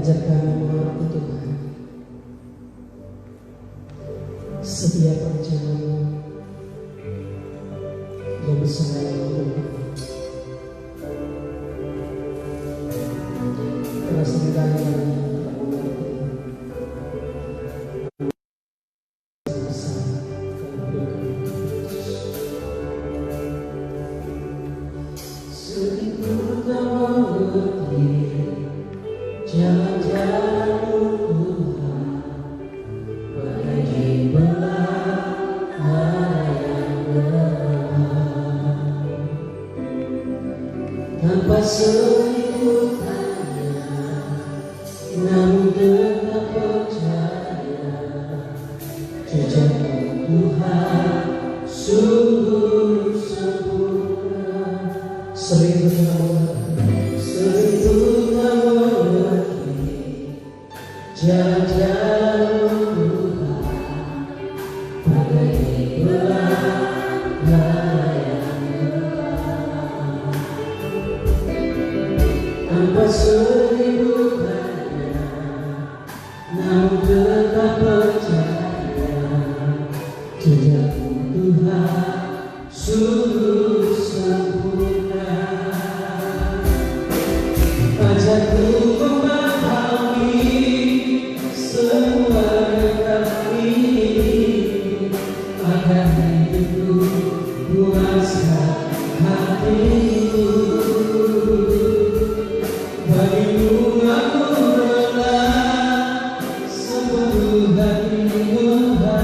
Ajar kami mengerti Tuhan setiap rencana-Mu yang besar yang Tuhan. Karena seringkali kami tidak mengerti besar dalam hidup kami. Sering ku tak mengerti jalan-jalan-Mu Tuhan, bagai belah yang berat. Tanpa sering tanya, namun tetap percaya, jejak-Mu Tuhan sungguh sempurna. Sering ku tak mengerti, sering ku tak mengerti jalan-jalan-Mu Tuhan, bagai belah yang berat. Tanpa seribu tanya, namun tetap percaya, jejak-Mu Tuhan sungguh sempurna. Ajarku memahami semua dekat ini, agar hidupku puaskan hatimu. Bagimu aku rela sepenuh hati menghamba,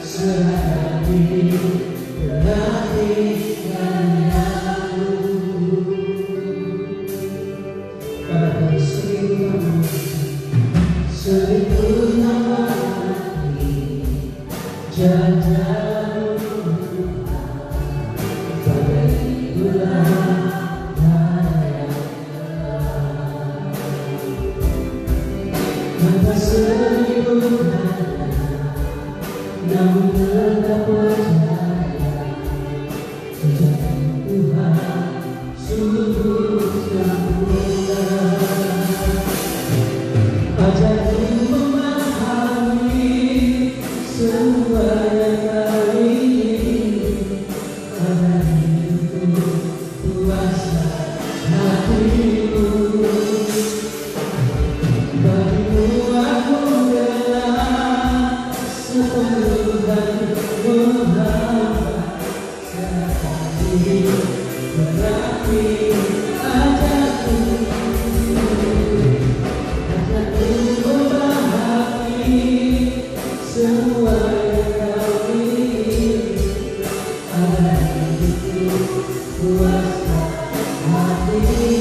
serahkan diri perhatikanmu. Karena sering ku tak mengerti jalan-jalan-Mu Tuhan, bagai belah tanpa seribu tanya, namun tetap percaya, jejak-Mu Tuhan sungguh sempurna. Ajarku memahami semua yang Kau ingini, agar hidupku puaskan hatimu. Bagimu aku rela sepenuh hati menghamba, serahkan diri berarti ajarku. Ajarku memahami semua yang Kau ingini, agar hidupku puaskan hatimu.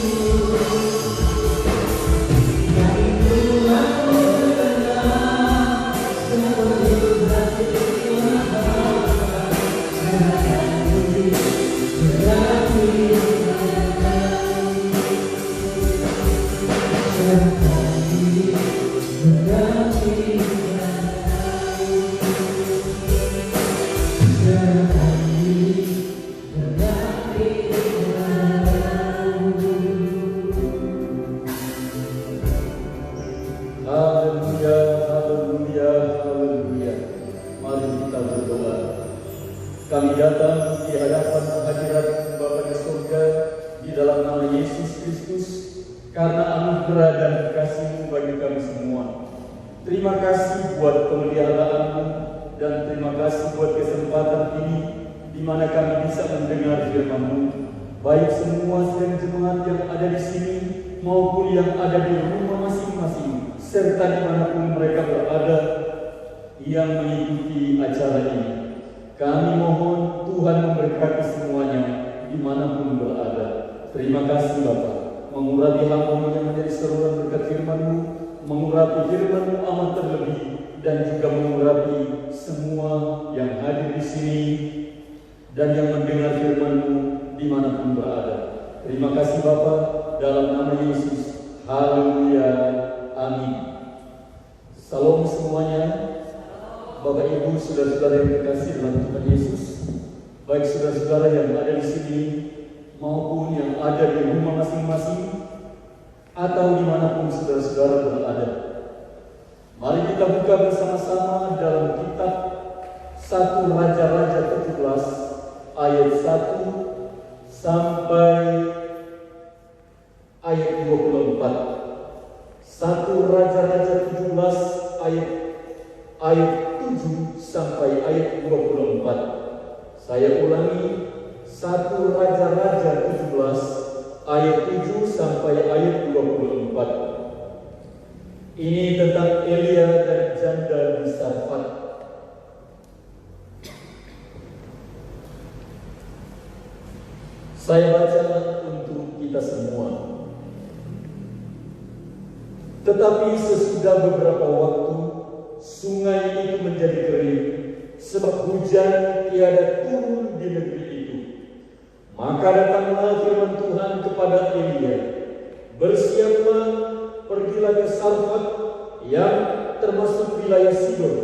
Haleluya, haleluya, haleluya. Mari kita berdoa. Kami datang di hadapan hadirat Bapa di surga di dalam nama Yesus Kristus, karena anugerah dan kasih-Mu bagi kami semua. Terima kasih buat pemeliharaan-Mu, dan terima kasih buat kesempatan ini di mana kami bisa mendengar firman-Mu. Baik semua sedang jemaat yang ada di sini maupun yang ada di rumah masing-masing, serta dimanapun mereka berada yang mengikuti acara ini. Kami mohon Tuhan memberkati semuanya dimanapun berada. Terima kasih Bapa, mengurapi hamba-Mu yang menjadi saluran berkat firman-Mu, mengurapi firman-Mu amat terlebih, dan juga mengurapi semua yang hadir di sini dan yang mendengar firman-Mu dimanapun berada. Terima kasih Bapa, dalam nama Yesus. Haleluya, amin. Salam semuanya. Bapak Ibu, saudara-saudara yang terkasih dalam Tuhan Yesus, baik saudara-saudara yang ada di sini maupun yang ada di rumah masing-masing, atau dimanapun saudara-saudara berada. Mari kita buka bersama-sama dalam kitab 1 Raja-Raja 17 ayat 1 sampai ayat 24. 1 Raja-Raja 17 ayat 7 sampai ayat 24. Saya ulangi, 1 Raja-Raja 17 ayat 7 sampai ayat 24. Ini tentang Elia dan janda di Sarfat. Saya baca untuk kita semua. Tetapi sesudah beberapa waktu, sungai itu menjadi kering, sebab hujan tiada turun di negeri itu. Maka datanglah firman Tuhan kepada Elia, bersiaplah, pergilah ke Sarfat yang termasuk wilayah Sidon.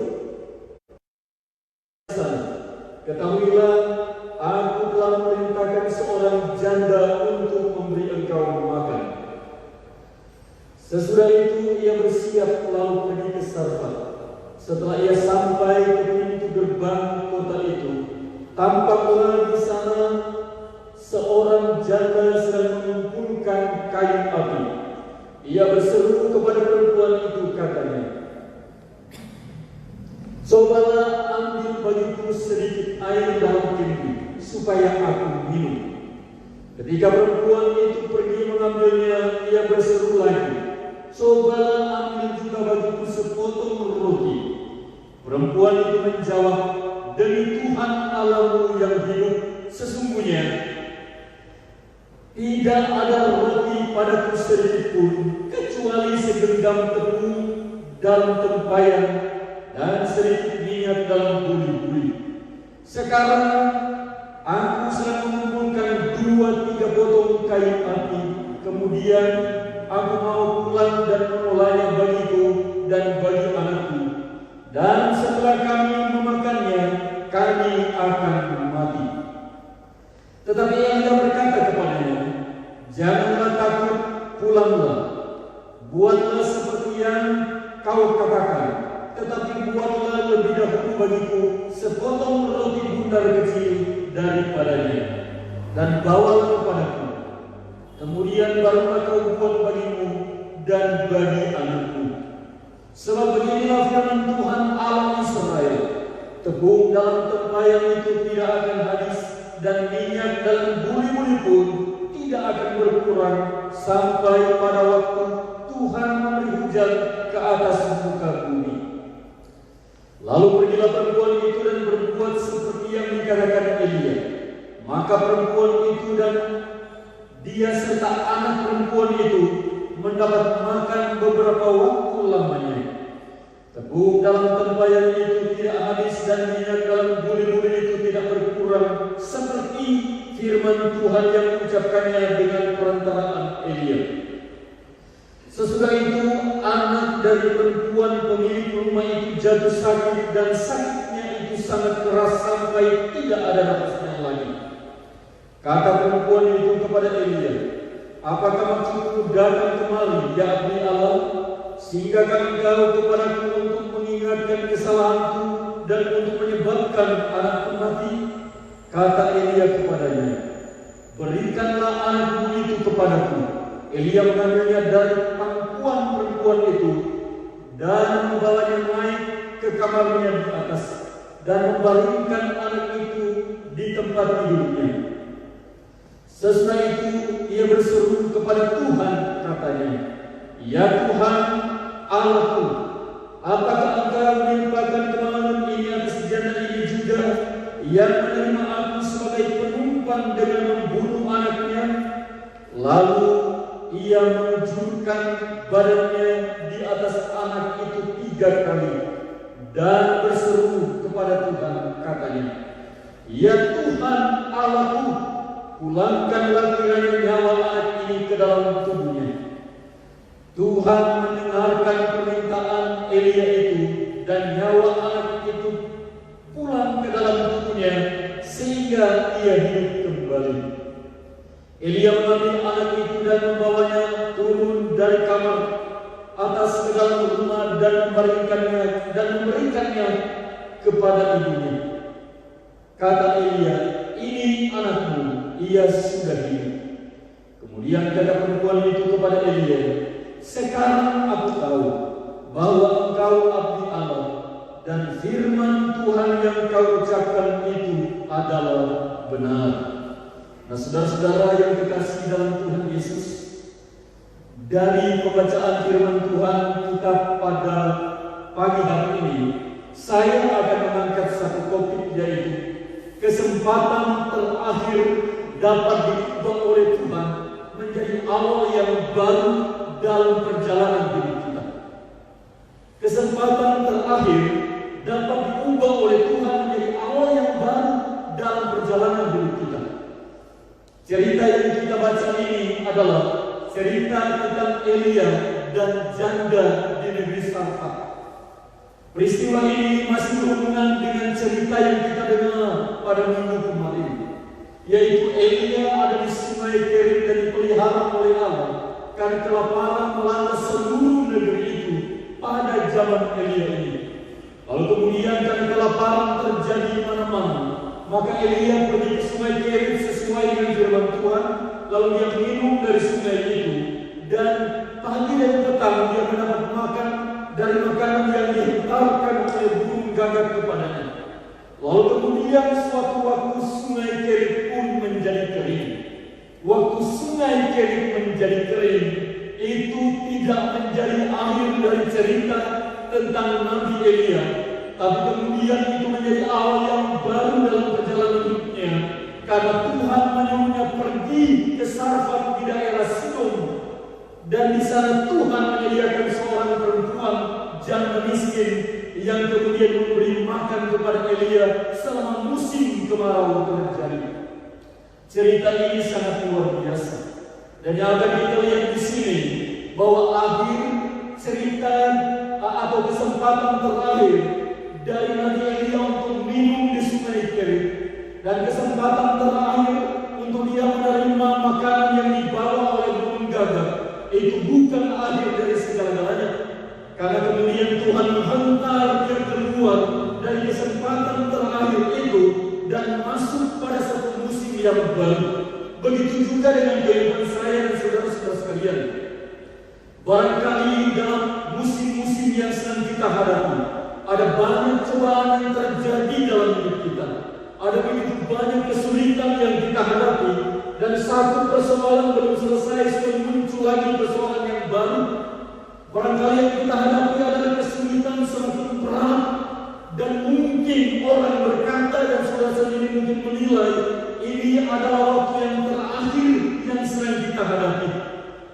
Ketahuilah, aku telah memerintahkan seorang janda untuk memberi engkau makan. Sesudah itu ia bersiap lalu pergi ke Sarfat. Setelah ia sampai ke pintu gerbang kota itu, tampaklah di sana seorang janda sedang mengumpulkan kayu api. Ia berseru kepada perempuan itu, katanya, "Cobalah ambil bagiku sedikit air dalam pintu, supaya aku minum." Ketika perempuan itu pergi mengambilnya, ia berseru lagi, "Cobalah ambil juga bagiku sepotong roti." Perempuan itu menjawab, "Demi Tuhan Allahmu yang hidup, sesungguhnya tidak ada roti padaku sedikit pun, kecuali segenggam tepung dalam tempayan dan sedikit minyak dalam buli-buli. Sekarang aku sedang mengumpulkan 2-3 potong kayu api. Kemudian aku mau pulang dan mengolahnya bagiku dan bagi anakku. Dan setelah kami memakannya, kami akan mati." Tetapi Elia berkata kepadanya, "Janganlah takut, pulanglah. Buatlah seperti yang kau katakan, tetapi buatlah lebih dahulu bagiku sepotong roti bundar kecil daripadanya, dan bawalah kepadaku. Kemudian barulah kau buat bagimu dan bagi anakku. Sebab beginilah firman Tuhan Allah Israel, tepung dalam tempayan itu tidak akan habis, dan minyak dalam buli-buli pun tidak akan berkurang sampai pada waktu Tuhan memberi hujan ke atas muka bumi." Lalu pergilah perempuan itu dan berbuat seperti yang dikatakan Elia. Maka perempuan itu dan dia serta anak perempuan itu mendapat makan beberapa waktu lamanya. Tepung dalam tempayan itu tidak habis dan minyak dalam buli-buli itu tidak berkurang, seperti firman Tuhan yang mengucapkannya dengan perantaraan Elia. Sesudah itu anak dari perempuan pemilik rumah itu jatuh sakit, dan sakitnya itu sangat keras sampai tidak ada nafasnya lagi. Kata perempuan itu kepada Elia, "Apakah maksudmu datang kemari, ya abdi Allah? Sehingga engkau kepadaku untuk mengingatkan kesalahanku dan untuk menyebabkan anakku mati?" Kata Elia kepadanya, "Berikanlah anakmu itu kepadaku." Elia mengambilnya dari pangkuan perempuan itu dan membawanya naik ke kamarnya di atas dan membaringkan anak itu di tempat tidurnya. Sesudah itu ia berseru kepada Tuhan, katanya, "Ya Tuhan Allahku, apakah engkau menimpakan kemalangan ini atas janda ini juga, yang menerima aku sebagai penumpang dengan membunuh anaknya?" Lalu ia menunjukkan badannya di atas anak itu 3 kali dan berseru kepada Tuhan, katanya, "Ya Tuhan Allahku, pulangkanlah kiranya nyawa anak ini ke dalam tubuhnya." Tuhan mendengarkan permintaan Elia itu, dan nyawa anak itu pulang ke dalam tubuhnya sehingga ia hidup kembali. Elia mengambil anak itu dan membawanya turun dari kamar atas ke dalam rumah dan memberikannya kepada ibunya. Kata Elia, "Ini anakmu, ia sudah hidup." Kemudian kata perempuan itu kepada Elia, "Sekarang aku tahu bahwa engkau abdi Allah, dan firman Tuhan yang kau ucapkan itu adalah benar." Nah, saudara-saudara yang kekasih dalam Tuhan Yesus, dari pembacaan firman Tuhan kita pada pagi hari ini, saya akan mengangkat satu topik, yaitu kesempatan terakhir dapat diubah oleh Tuhan menjadi awal yang baru dalam perjalanan hidup kita. Kesempatan terakhir dapat diubah oleh Tuhan menjadi awal yang baru dalam perjalanan hidup kita. Cerita yang kita baca ini adalah cerita tentang Elia dan janda di negeri Sarfat. Peristiwa ini masih berhubungan dengan cerita yang kita dengar pada minggu kemarin, yaitu Elia ada di sungai Kerit dan dipelihara oleh Allah karena kelaparan melanda seluruh negeri itu pada zaman Elia ini. Lalu kemudian karena kelaparan terjadi di mana-mana, maka Elia pergi ke sungai Kerit sesuai dengan firman Tuhan. Lalu dia minum dari sungai itu, dan pagi dan petang dia mendapat makan dari makanan yang dihantarkan oleh burung gagak kepadanya. Lalu kemudian suatu waktu sungai Kerit pun menjadi kering. Waktu sungai Kerit menjadi kering, itu tidak menjadi akhir dari cerita tentang Nabi Elia, tapi kemudian itu menjadi awal yang baru dalam perjalanan hidupnya, karena Tuhan menyuruhnya pergi ke Sarfat di daerah Sidon, dan di sana Tuhan menyediakan seorang perempuan janda miskin yang kemudian memberi makan kepada Elia selama musim kemarau terjadi. Cerita ini sangat luar biasa, dan yang akan kita lihat di sini bahwa akhir cerita atau kesempatan terakhir dari Nabi Elia untuk minum di sungai Kerit, dan kesempatan terakhir untuk dia menerima makanan yang dibawa oleh burung gagak, itu bukan akhir dari segala-galanya. Karena kemudian Tuhan menghantar dia keluar dari kesempatan terakhir itu dan masuk pada satu musim yang baru. Begitu juga dengan kehidupan saya dan saudara-saudara sekalian. Barangkali dalam musim-musim yang sedang kita hadapi, ada banyak cobaan yang terjadi dalam hidup kita. Ada begitu banyak kesulitan yang kita hadapi, dan satu persoalan belum selesai sudah muncul lagi persoalan yang baru. Barangkali yang kita hadapi adalah kesulitan semakin berat, dan mungkin orang berkata dan saudara sendiri mungkin menilai ini adalah waktu yang terakhir yang sedang kita hadapi.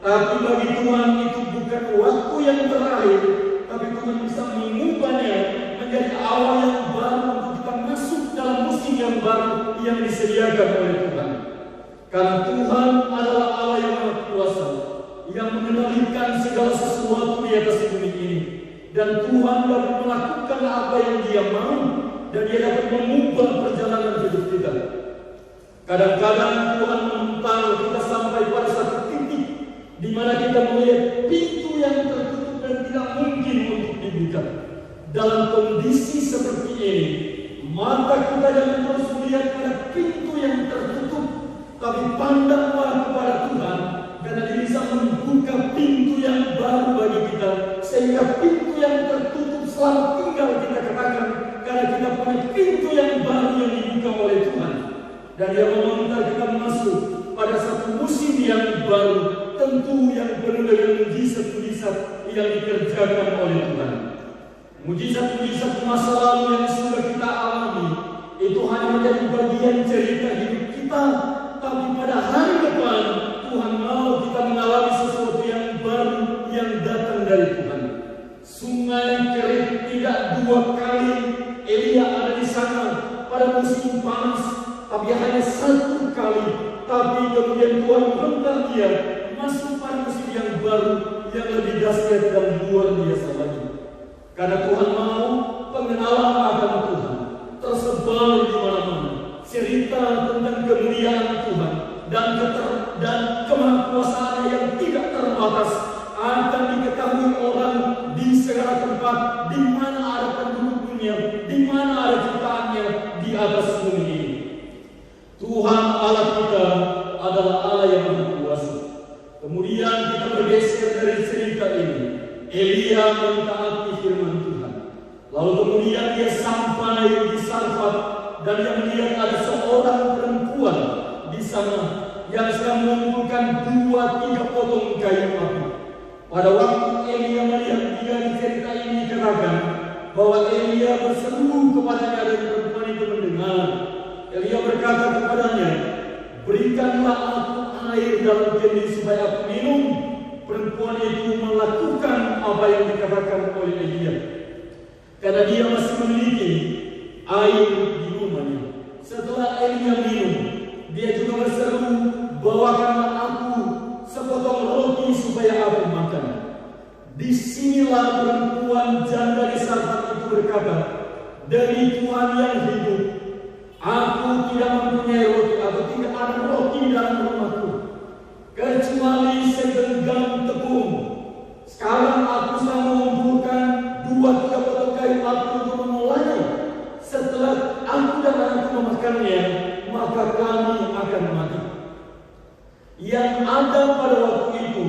Tapi bagi Tuhan itu bukan waktu yang terakhir, tapi Tuhan bisa mengubahnya menjadi awal yang baru untuk kita masuk dalam musim yang baru yang disediakan oleh Tuhan. Karena Tuhan adalah Allah yang Maha Kuasa, yang mengendalikan segala sesuatu di atas bumi ini, dan Tuhan dapat melakukan apa yang Dia mau, dan Dia dapat mengubah perjalanan hidup kita. Kadang-kadang Tuhan meminta kita sampai pada satu titik di mana kita melihat pintu yang tertutup dan tidak mungkin untuk dibuka. Dalam kondisi seperti ini, mata kita jangan terus melihat pada pintu yang tertutup, tapi pandanglah kepada Tuhan, karena Dia bisa membuka pintu yang baru bagi kita, sehingga pintu yang tertutup selalu tinggal kita katakan, karena kita punya pintu yang baru yang dibuka oleh Tuhan. Dan Dia meminta kita masuk pada satu musim yang baru, tentu yang penuh dengan mujizat-mujizat yang dikerjakan oleh Tuhan. Mujizat-mujizat masa lalu yang sudah kita alami itu hanya menjadi bagian cerita hidup kita, tapi pada hari depan Tuhan mau kita mengalami sesuatu yang baru yang datang dari Tuhan. Sungai Kerit tidak dua kali Elia ada di sana pada musim panas, tapi hanya satu kali. Tapi kemudian Tuhan menghantar dia masuk pada musim yang baru yang lebih dahsyat dan luar biasa lagi. Karena Tuhan mau pengenalan akan Tuhan tersebar di mana-mana. Cerita tentang kemuliaan Tuhan dan kemahakuasaan yang tidak terbatas mentaati firman Tuhan. Lalu kemudian dia sampai di Sarfat dan dia melihat ada seorang perempuan di sana yang sedang mengumpulkan 2-3 potong kayu api. Pada waktu Elia melihat dia di cerita ini dikatakan bahwa Elia berseru kepadanya dan perempuan itu mendengar. Elia berkata kepadanya, berikanlah aku air dalam kendi supaya aku minum. Perempuan itu melakukan apa yang dikatakan oleh Elia, karena dia masih memiliki air di rumahnya. Setelah Elia minum, dia juga berseru, bawakanlah aku sepotong roti supaya aku makan. Disinilah perempuan janda di Sarfat itu berkata, demi Tuhan yang hidup, aku tidak mempunyai roti atau tidak ada roti dalam rumahku kecuali segenggam tepung. Sekarang aku sedang mengumpulkan 2-3 potong kayu api untuk mengolahnya. Setelah aku dan anakku memakannya, maka kami akan mati. Yang ada pada waktu itu,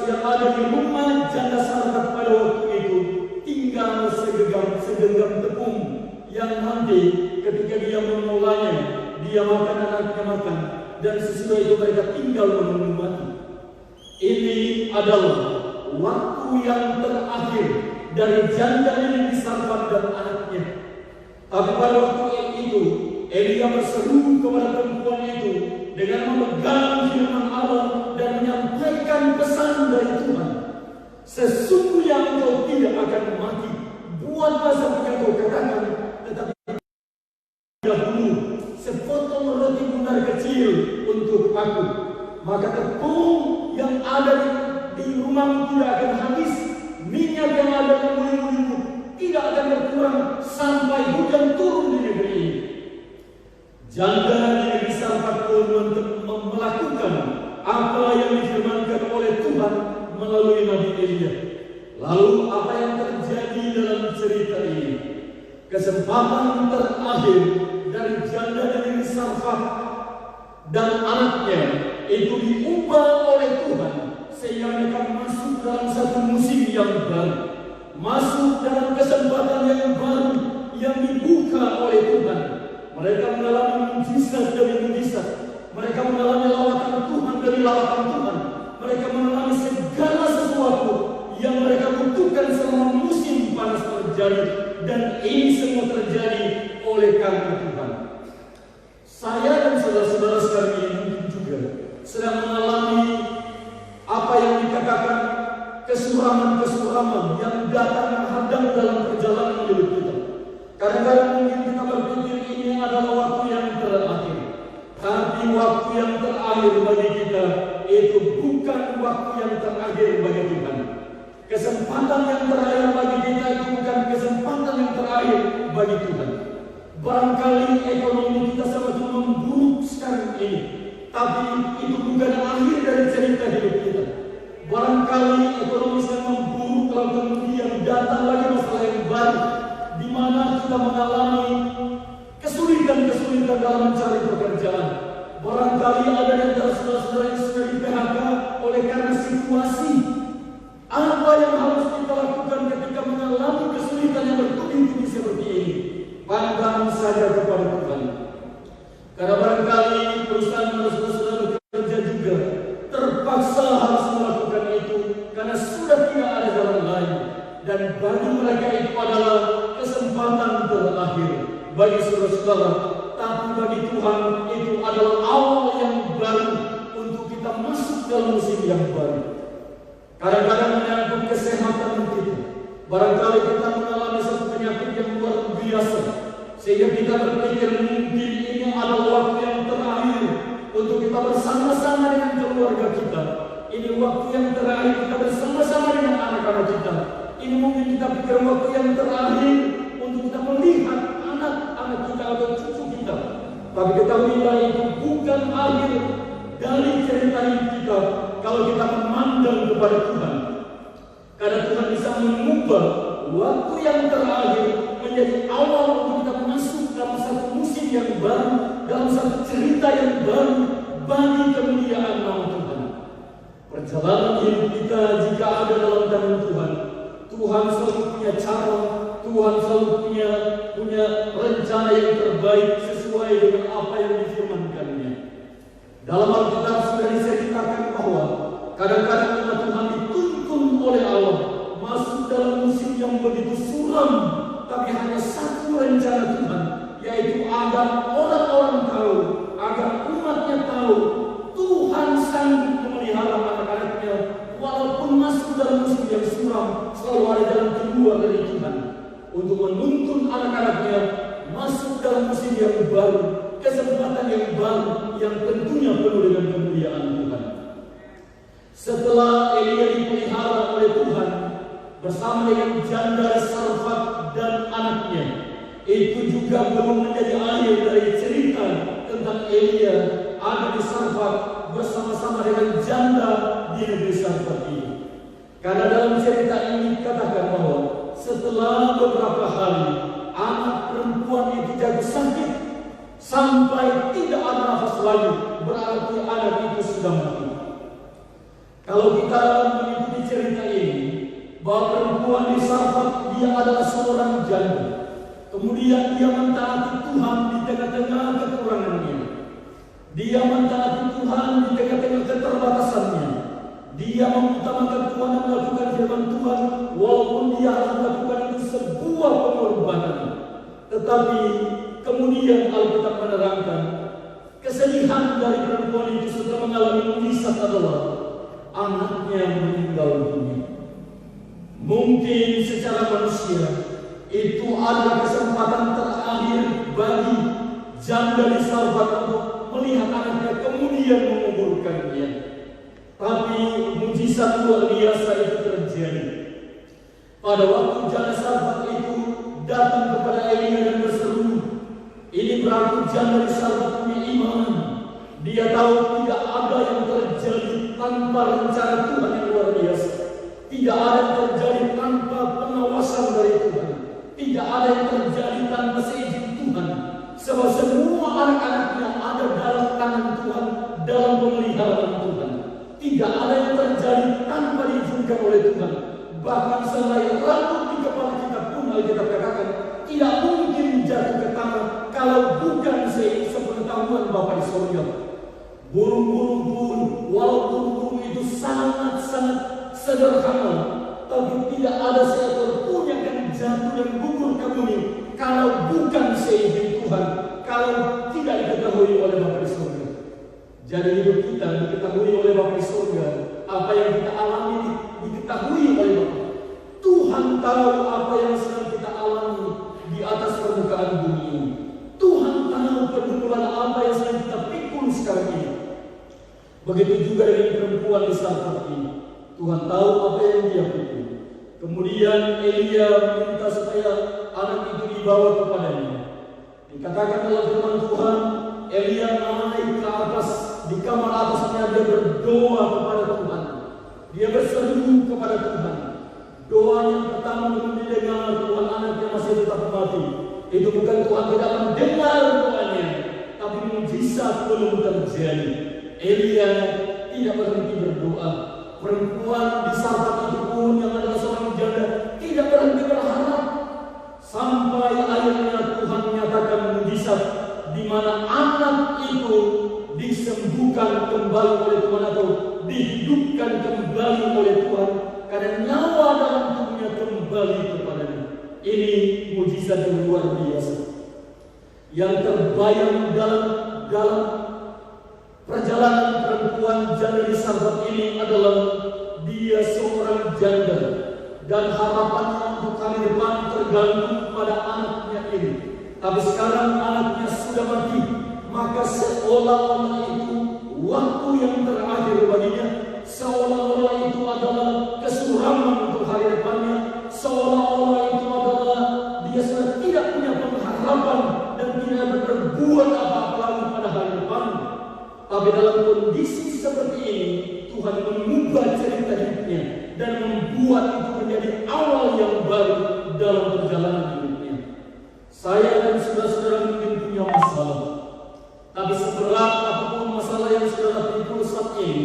yang ada di rumah janda Sarfat pada waktu itu, tinggal segenggam tepung yang nanti ketika dia mengolahnya, dia makan, anaknya makan, dan sesudah itu mereka tinggal menunggu mati. Ini adalah waktu yang terakhir dari janda ini di Sarfat dan anaknya. Tapi pada waktu itu Elia berseru kepada perempuan itu dengan memegang firman Allah dan menyampaikan pesan dari Tuhan. Sesungguhnya engkau tidak akan mati. Buatlah seperti yang kau katakan, tetapi dahulu sepotong roti bundar kecil untuk aku. Maka tepung yang ada di rumahmu tidak akan habis. Minyak yang ada di mulut-mulutmu tidak akan berkurang sampai hujan turun di negeri ini. Janda di negeri Sarfat pun melakukan apa yang difirmankan oleh Tuhan melalui Nabi Elia. Lalu apa yang terjadi dalam cerita ini? Kesempatan terakhir dari janda di negeri Sarfat dan anaknya itu diubah oleh Tuhan sehingga mereka masuk dalam satu musim yang baru, masuk dalam kesempatan yang baru yang dibuka oleh Tuhan. Mereka mengalami mujizat demi mujizat. Mereka mengalami lawatan Tuhan demi lawatan Tuhan. Mereka mengalami segala sesuatu yang mereka butuhkan selama musim panas terjadi. Dan ini semua terjadi oleh karena Tuhan. Saya dan saudara-saudara sekalian ini mungkin juga sedang mengalami apa yang dikatakan kesuraman-kesuraman yang datang menghadang dalam perjalanan hidup kita. Kadang-kadang mungkin kita berpikir ini adalah waktu yang terakhir. Tapi waktu yang terakhir bagi kita itu bukan waktu yang terakhir bagi Tuhan. Kesempatan yang terakhir bagi kita itu bukan kesempatan yang terakhir bagi Tuhan. Barangkali ekonomi kita semakin memburuk sekarang ini, tapi itu bukan akhir dari cerita hidup kita. Barangkali ekonomi sedang memburuk, lalu kemudian datang lagi masalah yang baru, di mana kita mengalami kesulitan-kesulitan dalam mencari pekerjaan. Barangkali ada yang dari saudara-saudara yang sudah di PHK oleh karena situasi. Apa yang harus kita lakukan ketika mengalami kesulitan yang bertubi-tubi seperti ini? Pandang saja kepada Tuhan. Karena barangkali perusahaan saudara-saudara bekerja juga terpaksa harus melakukan itu karena sudah tidak ada jalan lain. Dan bagi mereka itu adalah kesempatan terakhir bagi saudara-saudara. Tapi bagi Tuhan itu adalah awal yang baru untuk kita masuk dalam musim yang baru. Kadang-kadang menyangkut kesehatan kita. Barangkali kita mengalami satu penyakit yang luar biasa, sehingga kita berpikir mungkin ini adalah waktu yang terakhir untuk kita bersama-sama dengan keluarga kita. Ini waktu yang terakhir kita bersama-sama dengan anak-anak kita. Ini mungkin kita pikir waktu yang terakhir untuk kita melihat anak-anak kita atau cucu kita. Tapi ketahuilah itu bukan akhir dari cerita hidup kita kalau kita memandang kepada Tuhan. Karena Tuhan bisa mengubah waktu yang terakhir menjadi awal untuk kita masuk dalam satu musim yang baru, dalam satu cerita yang baru bagi kemuliaan nama Tuhan. Perjalanan hidup kita jika ada dalam tangan Tuhan, Tuhan selalu punya cara, Tuhan selalu punya rencana yang terbaik sesuai dengan apa yang difirmankannya. Dalam Alkitab sudah diceritakan bahwa kadang-kadang umat Tuhan dituntun oleh Allah masuk dalam musim yang begitu suram, tapi hanya satu rencana Tuhan, yaitu agar orang-orang tahu, agar umatnya tahu Tuhan sanggup memelihara anak-anaknya walaupun masuk dalam musim yang suram. Selalu ada jalan keluar dari Tuhan untuk menuntun anak-anaknya masuk dalam musim yang baru, kesempatan yang baru yang tentunya penuh dengan kemuliaan Tuhan. Setelah Elia dipelihara oleh Tuhan bersama dengan janda Sarfat dan anaknya, itu juga belum menjadi akhir dari cerita tentang Elia ada di Sarfat bersama-sama dengan janda di negeri Sarfat ini. Karena dalam cerita ini dikatakan bahwa setelah beberapa hari anak perempuan itu jatuh sakit sampai tidak ada nafas lagi, berarti anak itu sudah mati. Kalau kita mengikuti cerita ini, bahwa perempuan di Sarfat dia adalah seorang janda. Kemudian dia mentaati Tuhan di tengah-tengah kekurangannya. Dia mentaati Tuhan di tengah-tengah keterbatasannya. Dia mengutamakan Tuhan dan melakukan firman Tuhan walaupun dia harus melakukan itu sebuah pengorbanan. Tetapi kemudian Alkitab menerangkan kesedihan dari perempuan itu setelah mengalami mujizat adalah anaknya meninggal dunia. Mungkin secara manusia itu adalah kesempatan terakhir bagi janda di Sarfat untuk melihat anaknya kemudian menguburkannya. Tapi mujizat luar biasa itu terjadi. Pada waktu janda Sarfat itu datang kepada Elia dan berseru, ini berarti janda di Sarfat punya iman. Dia tahu tidak ada yang terjadi tanpa rencana Tuhan yang luar biasa. Tidak ada yang terjadi tanpa pengawasan dari Tuhan. Tidak ada yang terjadi tanpa seizin Tuhan. Sebab semua anak-anaknya ada dalam tangan Tuhan, dalam pemeliharaan Tuhan. Tidak ada yang terjadi tanpa diizinkan oleh Tuhan. Bahkan selain rambut di kepala kita pun Alkitab katakan tidak mungkin jatuh ke tanah kalau bukan sepengetahuan Bapa di surga. Burung-burung pun, walaupun burung itu sangat-sangat sederhana, tapi tidak ada seekor pun yang akan jatuh dan gugur ke bumi kalau bukan seizin Tuhan, kalau tidak diketahui oleh Bapa di surga. Jadi hidup kita diketahui oleh Bapa di surga, apa yang kita alami diketahui oleh Bapa. Tuhan tahu apa yang sedang kita alami di atas permukaan bumi ini. Tuhan tahu pergumulan apa yang sedang kita pikul sekarang ini. Begitu juga dengan perempuan di Sarfat ini. Tuhan tahu apa yang dia pikul. Kemudian Elia meminta supaya anak itu dibawa kepadanya. Dikatakan dalam firman Tuhan, Elia naik ke atas, di kamar atasnya dia berdoa kepada Tuhan. Dia berseru kepada Tuhan. Doa yang pertama belum didengar, Tuhan anaknya masih tetap mati. Itu bukan Tuhan tidak mendengar doanya, tapi mujizat belum terjadi. Elia tidak berhenti berdoa. Perempuan di Sarfat itu pun yang adalah seorang janda tidak berhenti berharap sampai akhirnya Tuhan menyatakan mujizat di mana anak itu disembuhkan kembali oleh Tuhan atau dihidupkan kembali oleh Tuhan karena nyawa dalam tubuhnya kembali kepadanya. Ini mujizat yang luar biasa yang terbayang dalam perjalanan perempuan janda di Sarfat ini adalah dia seorang janda dan harapannya untuk hari depan tergantung pada anaknya ini. Tapi sekarang anaknya sudah mati, maka seolah-olah itu waktu yang terakhir baginya, seolah-olah itu adalah kesuraman untuk hari depannya, seolah-olah itu adalah dia sudah tidak punya pengharapan dan tidak berbuat apa-apa lagi pada hari depan. Tapi dalam kondisi seperti ini, Tuhan mengubah cerita hidupnya dan membuat itu menjadi awal yang baru dalam perjalanan hidupnya. Saya dan saudara-saudara mungkin punya masalah, tapi seberat apapun masalah yang saudara pikul saat ini,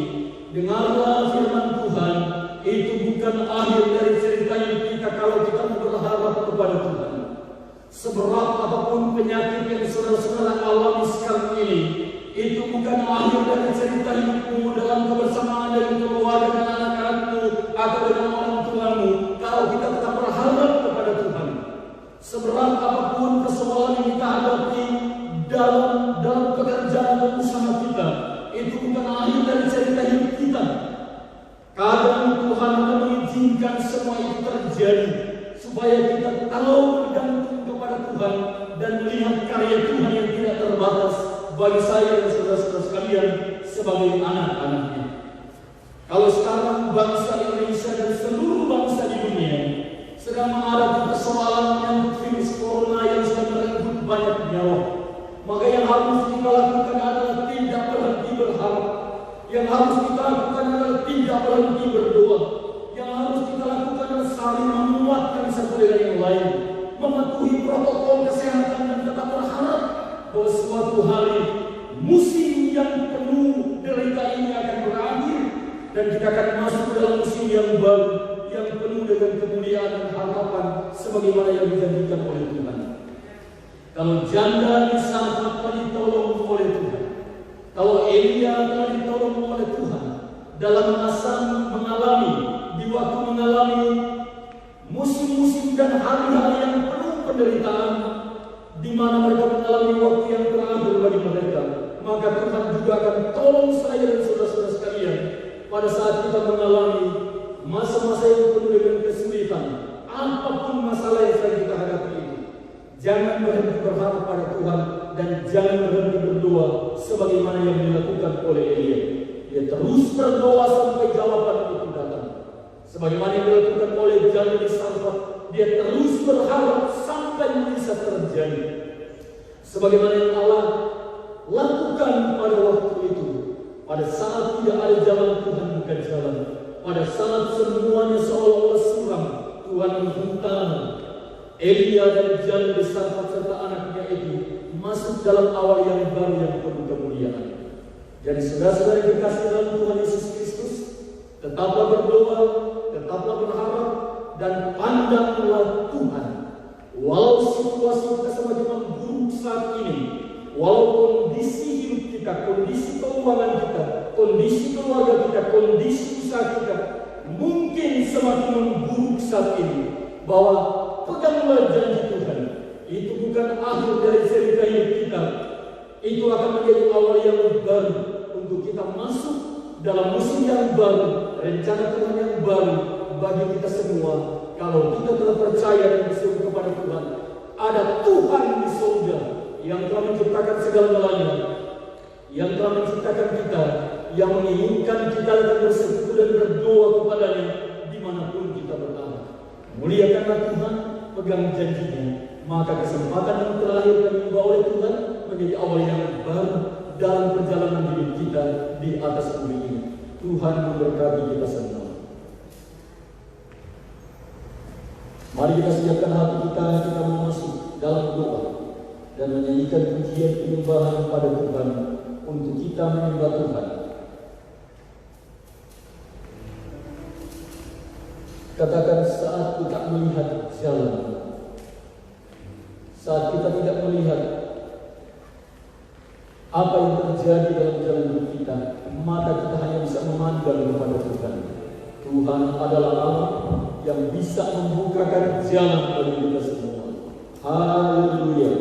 dengarlah firman Tuhan. Itu bukan akhir dari cerita yang kita cerita hidupmu dalam kebersamaan dengan keluarga dan anak-anakmu atau dengan orang tuamu, kalau kita tetap berharap kepada Tuhan, seberat apapun persoalan yang kita hadapi dalam pekerjaan dan usaha kita, itu bukan akhir dari cerita hidup kita. Kadang Tuhan akan mengizinkan semua itu terjadi supaya kita tahu bergantung kepada Tuhan dan melihat karya Tuhan yang tidak terbatas bagi saya dan saudara-saudara sekalian sebagai anak-anaknya. Kalau sekarang bangsa Indonesia dan seluruh bangsa di dunia sedang menghadapi persoalan menyangkut virus corona yang sedang merenggut banyak nyawa, maka yang harus kita lakukan adalah tidak berhenti berharap. Yang harus kita lakukan adalah tidak berhenti berdoa. Yang harus kita lakukan adalah saling menguatkan satu dengan yang lain, mematuhi protokol kesehatan dan tetap berharap bahwa suatu hari musim yang penuh derita ini akan berakhir dan kita akan masuk dalam musim yang baru yang penuh dengan kemuliaan dan harapan sebagaimana yang dijanjikan oleh Tuhan. Kalau janda di Sarfat telah ditolong oleh Tuhan, kalau Elia telah ditolong oleh Tuhan dalam masa di waktu mengalami musim-musim dan hari-hari yang penuh penderitaan, di mana mereka mengalami waktu yang terakhir bagi mereka, maka Tuhan juga akan tolong saya dan saudara-saudara sekalian pada saat kita mengalami masa-masa yang penuh dengan kesulitan, apapun masalah yang sedang kita hadapi itu. Jangan berhenti berharap pada Tuhan dan jangan berhenti berdoa sebagaimana yang dilakukan oleh Elia. Dia terus berdoa sampai jawaban itu datang. Sebagaimana yang dilakukan oleh janda di Sarfat, dia terus berharap sampai bisa terjadi. Sebagaimana yang Allah lakukan pada waktu itu, pada saat tidak ada jalan, Tuhan buka jalan. Pada saat semuanya seolah-olah suram, Tuhan menghentam Elia dan janda di Sarfat serta anaknya itu masuk dalam awal yang baru yang penuh kemuliaan. Jadi saudara-saudara yang dikasihi dalam Tuhan Yesus Kristus, tetaplah berdoa, tetaplah berharap, dan pandanglah Tuhan. Walau situasi kita semakin memburuk saat ini, walau kondisi hidup kita, kondisi keuangan kita, kondisi keluarga kita, kondisi usaha kita mungkin semakin memburuk saat ini, bahwa peganglah janji Tuhan. Itu bukan akhir dari cerita hidup kita. Itu akan menjadi awal yang baru untuk kita masuk dalam musim yang baru, rencana Tuhan yang baru bagi kita semua. Kalau kita telah percaya dan bersyukur kepada Tuhan, ada Tuhan di surga yang telah menciptakan segala-galanya, yang telah menciptakan kita, yang menginginkan kita akan bersekutu dan berdoa kepadanya dimanapun kita berada. Muliakanlah Tuhan, pegang janjinya, maka kesempatan yang terakhir yang dibawa oleh Tuhan menjadi awal yang baru dalam perjalanan hidup kita di atas bumi ini. Tuhan memberkati kita semua. Mari kita siapkan hati kita mau masuk dalam doa dan menyanyikan pujian penyembahan pada Tuhan untuk kita menyembah Tuhan. Katakan, saat kita melihat jalan, saat kita tidak melihat apa yang terjadi dalam jalan hidup kita, maka kita hanya bisa memandang kepada Tuhan. Tuhan adalah Allah yang bisa membukakan jalan bagi kita semua. Haleluya.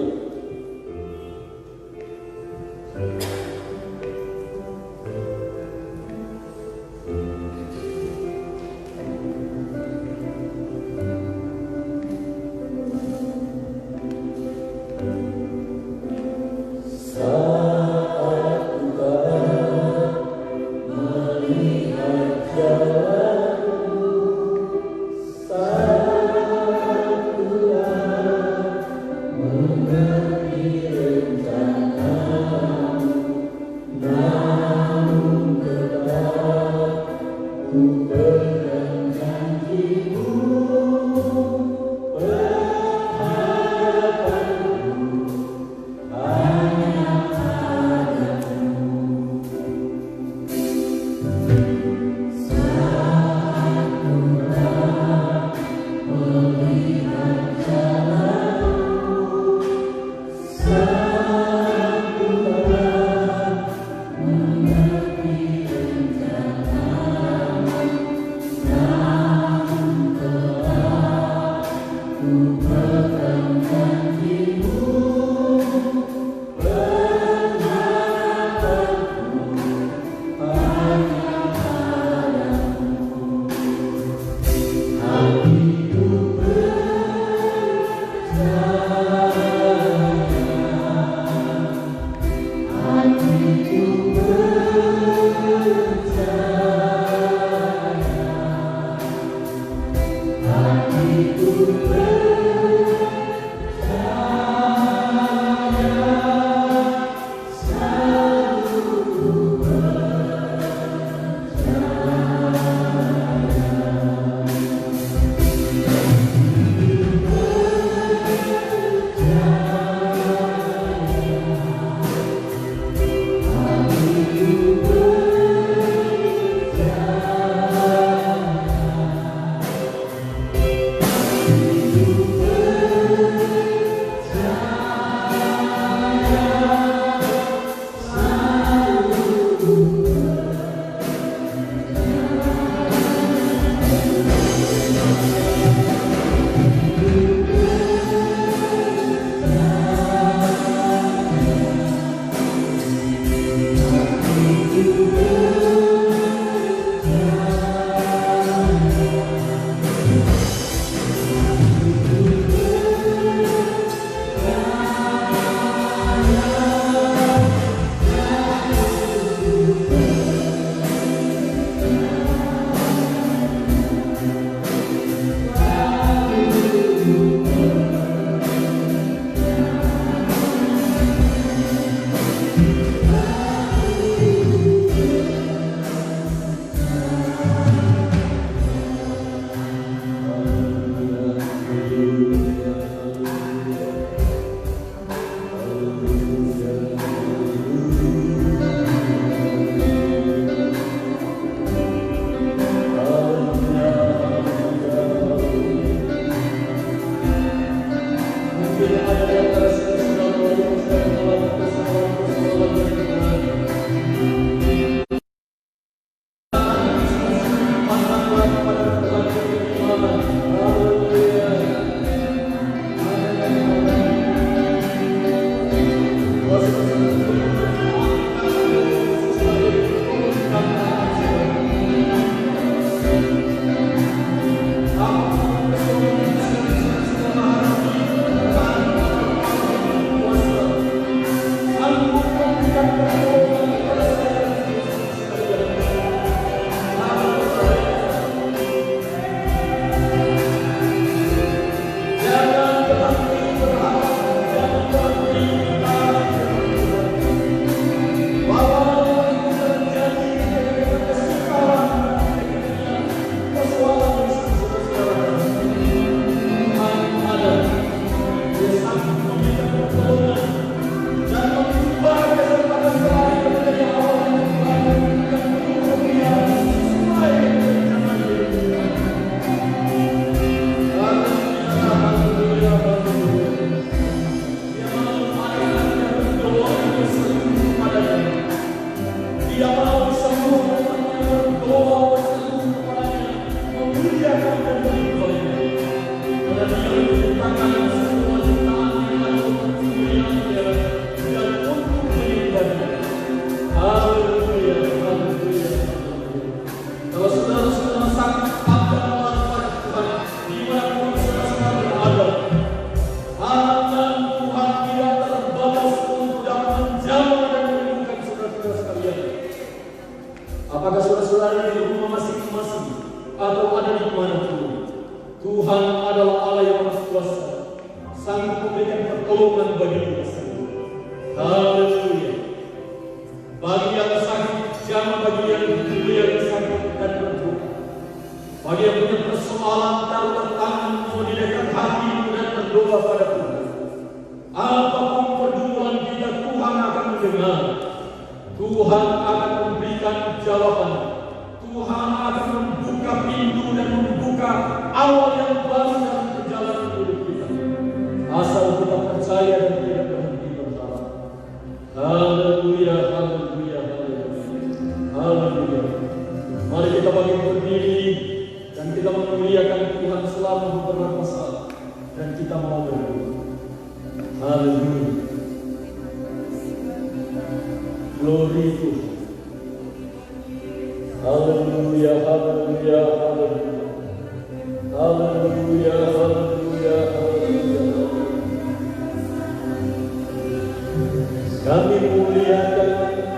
ada di rumah masing-masing atau ada di manapun, Tuhan adalah Allah yang Maha Kuasa, sanggup memberikan pertolongan bagi kita semua. Haleluya. Bagi yang sakit, jangan bagi yang sakit dan berdoa. Bagi yang punya persoalan, taruhlah tanganmu di dekat hatimu dan berdoa pada Tuhan. Apapun pergumulan kita, Tuhan akan mendengar. Tuhan akan memberikan jawaban. Tuhan akan membuka pintu dan membuka awal yang baru dalam perjalanan hidup kita. Asal kita percaya dan tidak berhenti berharap. Haleluya, haleluya, haleluya, haleluya. Mari kita bangkit berdiri dan kita memuliakan Tuhan selama beberapa saat dan kita mau berdoa. Haleluya. Glory to God. Haleluya, haleluya, haleluya. Haleluya, haleluya, haleluya. Kami muliakan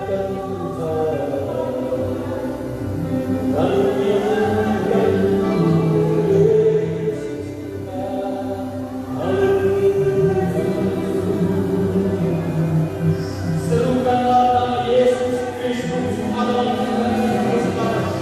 Tuhan. Kami muliakan Yesus. Haleluya. Serukanlah nama Yesus Kristus adalah Tuhan yang bersama.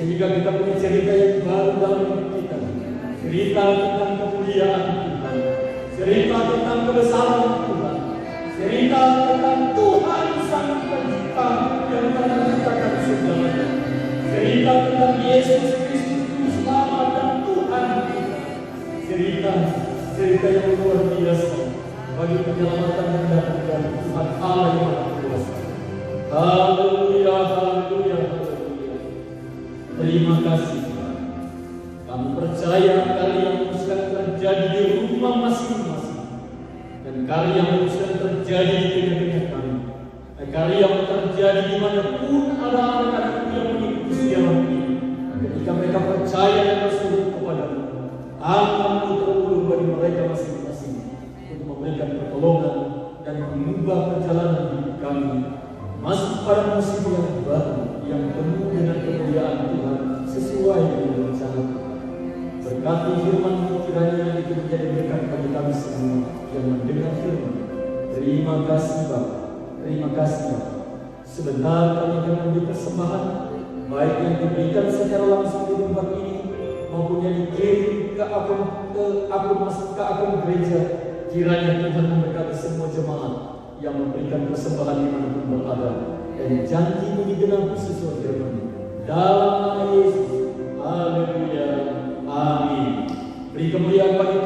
Sehingga kita punya cerita yang baru dalam hidup kita. Cerita tentang kemuliaan Tuhan, cerita tentang kebesaran Tuhan, cerita tentang Tuhan Sang Pencipta yang telah menciptakan segalanya, cerita tentang Yesus Kristus Juru Selamat dan Tuhan kita. Cerita yang luar biasa bagi penyelamatan yang datang dari Tuhan Allah yang Maha Kuasa. Haleluya, haleluya, haleluya. Terima kasih Tuhan. Kami percaya karya yang sedang terjadi di rumah masing-masing dan karya yang sedang terjadi di tengah-tengah kami, dan karya yang terjadi dimanapun ada anak-anak yang mengikuti siaran ini. Ketika mereka percaya dan berseru kepadamu, akan terulur bagi mereka masing-masing untuk memberikan pertolongan dan mengubah perjalanan hidup kami masuk pada musim yang baru yang penuh dengan kemuliaan Tuhan sesuai dengan rencana. Berkati firman-Mu kiranya itu menjadi berkat bagi kami semua yang mendengar firman. Terima kasih Bapa, terima kasih Bapa. Sebentar kami akan memberi persembahan, baik yang diberikan secara langsung di tempat ini maupun yang dikirim ke akun gereja. Kiranya Tuhan memberkati semua jemaat yang memberikan persembahan dimanapun berada, dan janji-Mu digenapi sesuai firman-Mu. Dalam nama Yesus, haleluya, amin. Beri kemuliaan bagi